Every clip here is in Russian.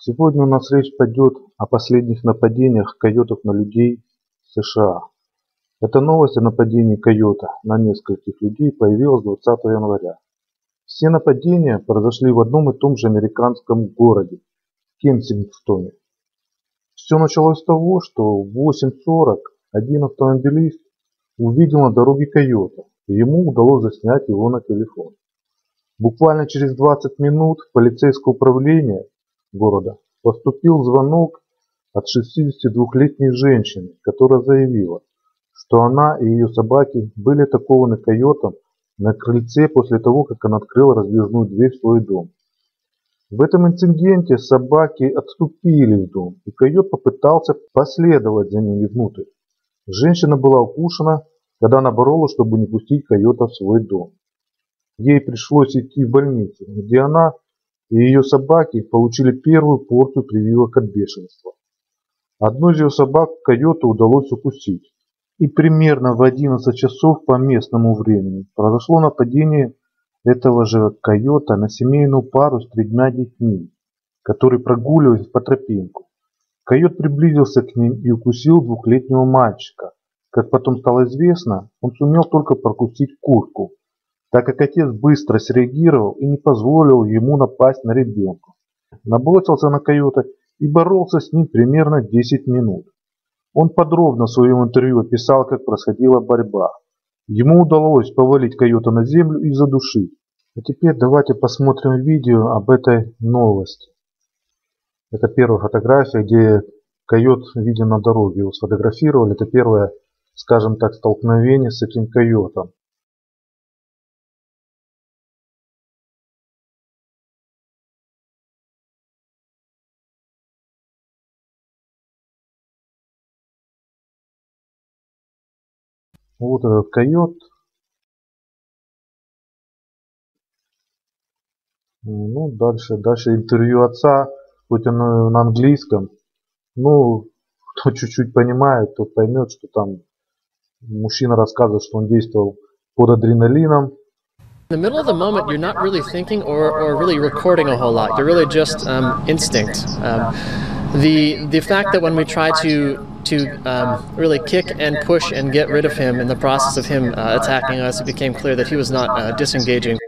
Сегодня у нас речь пойдет о последних нападениях койотов на людей в США. Эта новость о нападении койота на нескольких людей появилась 20 января. Все нападения произошли в одном и том же американском городе – Кенсингтоне. Все началось с того, что в 8:40 один автомобилист увидел на дороге койота, и ему удалось заснять его на телефон. Буквально через 20 минут в полицейское управление города поступил звонок от 62-летней женщины, которая заявила, что она и ее собаки были атакованы койотом на крыльце после того, как она открыла раздвижную дверь в свой дом. В этом инциденте собаки отступили в дом, и койот попытался последовать за ними внутрь. Женщина была укушена, когда она боролась, чтобы не пустить койота в свой дом. Ей пришлось идти в больницу, где она и ее собаки получили первую порцию прививок от бешенства. Одну из ее собак койоту удалось укусить. И примерно в 11 часов по местному времени произошло нападение этого же койота на семейную пару с 3 детьми, которые прогуливались по тропинку. Койот приблизился к ним и укусил 2-летнего мальчика. Как потом стало известно, он сумел только прокусить куртку, так как отец быстро среагировал и не позволил ему напасть на ребенка. Набросился на койота и боролся с ним примерно 10 минут. Он подробно в своем интервью описал, как происходила борьба. Ему удалось повалить койота на землю и задушить. А теперь давайте посмотрим видео об этой новости. Это первая фотография, где койот виден на дороге. Его сфотографировали. Это первое, скажем так, столкновение с этим койотом. Вот этот койот. Ну, дальше интервью отца, хоть оно на английском. Ну, кто чуть-чуть понимает, тот поймет, что там мужчина рассказывает, что он действовал под адреналином. In the middle of the moment, you're not really thinking or really recording a whole lot. You're really just instinct. The fact that when we try to really kick and push and get rid of him in the process of him attacking us, it became clear that he was not disengaging.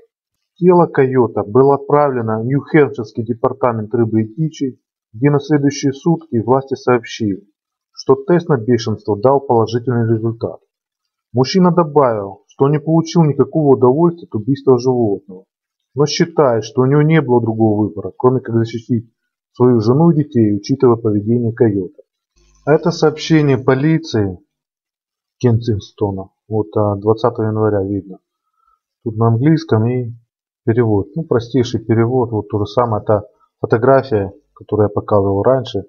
Тело койота было отправлено в Нью-Хэмпширский департамент рыбы и дичи, где на следующие сутки власти сообщили, что тест на бешенство дал положительный результат. Мужчина добавил, что он не получил никакого удовольствия от убийства животного, но считает, что у него не было другого выбора, кроме как защитить свою жену и детей, учитывая поведение койота. А это сообщение полиции Кенсингтона, вот 20 января видно. Тут на английском и перевод. Ну, простейший перевод. Вот то же самое. Это фотография, которую я показывал раньше.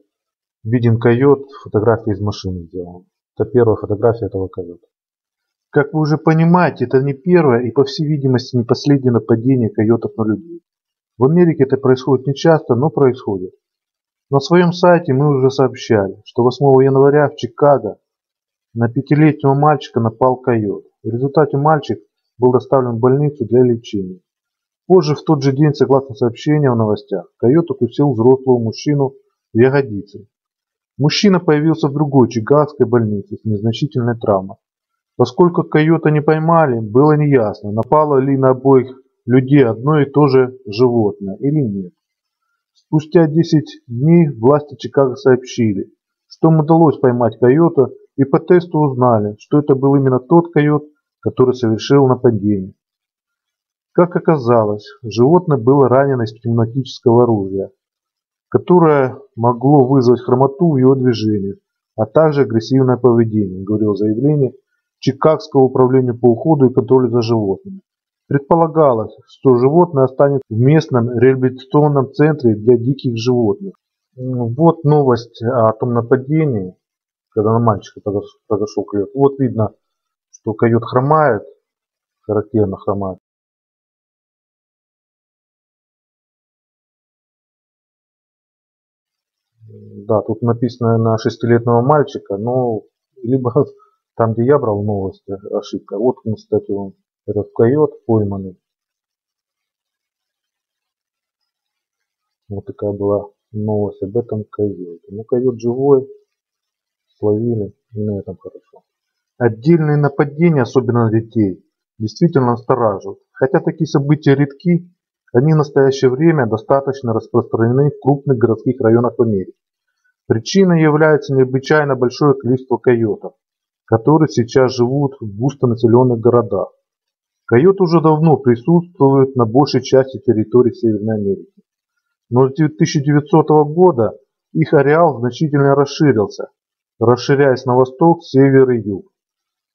Виден койот, фотография из машины сделана. Это первая фотография этого койота. Как вы уже понимаете, это не первое и, по всей видимости, не последнее нападение койотов на людей. В Америке это происходит не часто, но происходит. На своем сайте мы уже сообщали, что 8 января в Чикаго на 5-летнего мальчика напал койот. В результате мальчик был доставлен в больницу для лечения. Позже, в тот же день, согласно сообщениям в новостях, койот укусил взрослого мужчину в ягодицы. Мужчина появился в другой чикагской больнице с незначительной травмой. Поскольку койота не поймали, было неясно, напало ли на обоих людей одно и то же животное или нет. Спустя 10 дней власти Чикаго сообщили, что им удалось поймать койота, и по тесту узнали, что это был именно тот койот, который совершил нападение. Как оказалось, животное было ранено из пневматического оружия, которое могло вызвать хромоту в его движениях, а также агрессивное поведение, говорил заявление Чикагского управления по уходу и контролю за животными. Предполагалось, что животное останется в местном реабилитационном центре для диких животных. Вот новость о том нападении, когда на мальчика произошел койот. Вот видно, что койот хромает, характерно хромает. Да, тут написано на 6-летнего мальчика, но либо там, где я брал новости, ошибка. Вот, кстати, он, этот койот пойманный. Вот такая была Новость об этом койоте. Ну, койот живой, словили, и на этом хорошо. Отдельные нападения, особенно на детей, действительно настораживают. Хотя такие события редки, они в настоящее время достаточно распространены в крупных городских районах Америки. Причиной является необычайно большое количество койотов, которые сейчас живут в густонаселенных городах. Койоты уже давно присутствуют на большей части территории Северной Америки. Но с 1900 года их ареал значительно расширился, расширяясь на восток, север и юг.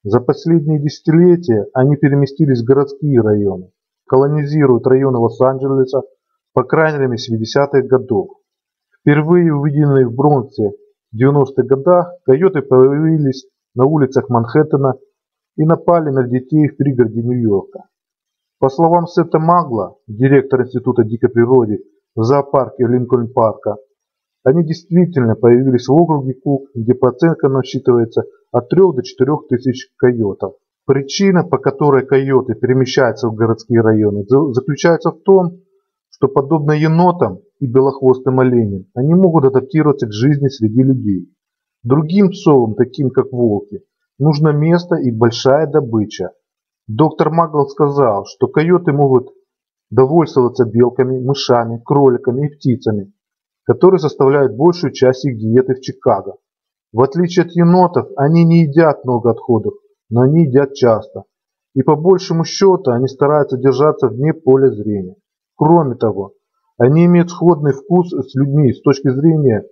За последние десятилетия они переместились в городские районы, колонизируют районы Лос-Анджелеса, по крайней мере, с 70-х годов. Впервые увиденные в Бронксе в 90-х годах, койоты появились на улицах Манхэттена и напали на детей в пригороде Нью-Йорка. По словам Сета Магла, директора Института дикой природы в зоопарке Линкольн-парка, они действительно появились в округе Кук, где по оценкам насчитывается от 3 до 4 тысяч койотов. Причина, по которой койоты перемещаются в городские районы, заключается в том, что подобно енотам и белохвостым оленям, они могут адаптироваться к жизни среди людей. Другим псовым, таким как волки, нужно место и большая добыча. Доктор Магл сказал, что койоты могут довольствоваться белками, мышами, кроликами и птицами, которые составляют большую часть их диеты в Чикаго. В отличие от енотов, они не едят много отходов, но они едят часто. И по большему счету они стараются держаться вне поля зрения. Кроме того, они имеют сходный вкус с людьми с точки зрения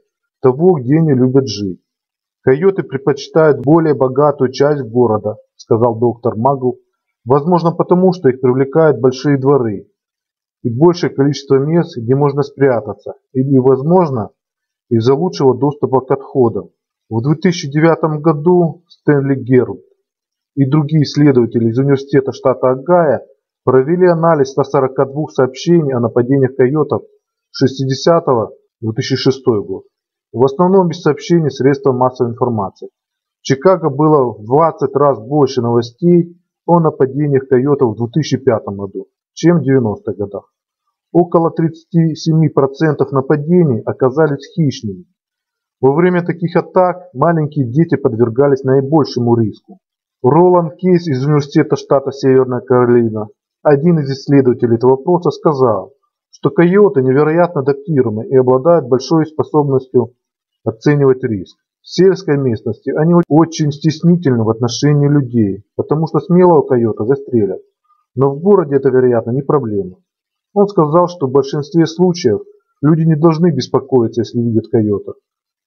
того, где они любят жить. Койоты предпочитают более богатую часть города, сказал доктор Магл, возможно потому, что их привлекают большие дворы и большее количество мест, где можно спрятаться, или, возможно, из-за лучшего доступа к отходам. В 2009 году Стэнли Герб и другие исследователи из университета штата Огайо провели анализ 142 сообщений о нападениях койотов с 60 по 2006 год. В основном без сообщений средств массовой информации. В Чикаго было в 20 раз больше новостей о нападениях койотов в 2005 году, чем в 90-х годах. Около 37% нападений оказались хищными. Во время таких атак маленькие дети подвергались наибольшему риску. Роланд Кейс из университета штата Северная Каролина, один из исследователей этого вопроса, сказал, что койоты невероятно адаптируемы и обладают большой способностью оценивать риск. В сельской местности они очень стеснительны в отношении людей, потому что смелого койота застрелят. Но в городе это, вероятно, не проблема. Он сказал, что в большинстве случаев люди не должны беспокоиться, если видят койота,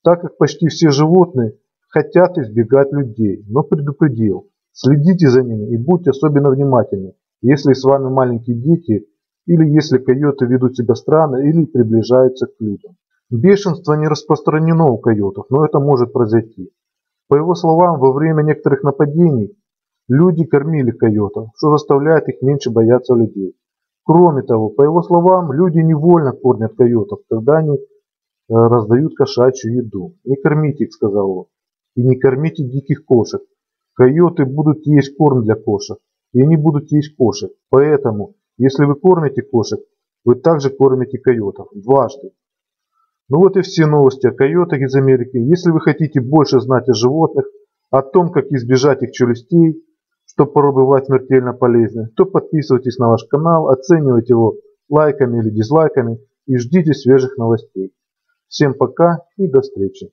так как почти все животные хотят избегать людей, но предупредил: следите за ними и будьте особенно внимательны, если с вами маленькие дети или если койоты ведут себя странно или приближаются к людям. Бешенство не распространено у койотов, но это может произойти. По его словам, во время некоторых нападений люди кормили койотов, что заставляет их меньше бояться людей. Кроме того, по его словам, люди невольно кормят койотов, когда они раздают кошачью еду. Не кормите их, сказал он, и не кормите диких кошек. Койоты будут есть корм для кошек, и они будут есть кошек. Поэтому, если вы кормите кошек, вы также кормите койотов. Дважды. Ну вот и все новости о койотах из Америки. Если вы хотите больше знать о животных, о том, как избежать их челюстей, что порой бывает смертельно полезно, то подписывайтесь на наш канал, оценивайте его лайками или дизлайками и ждите свежих новостей. Всем пока и до встречи.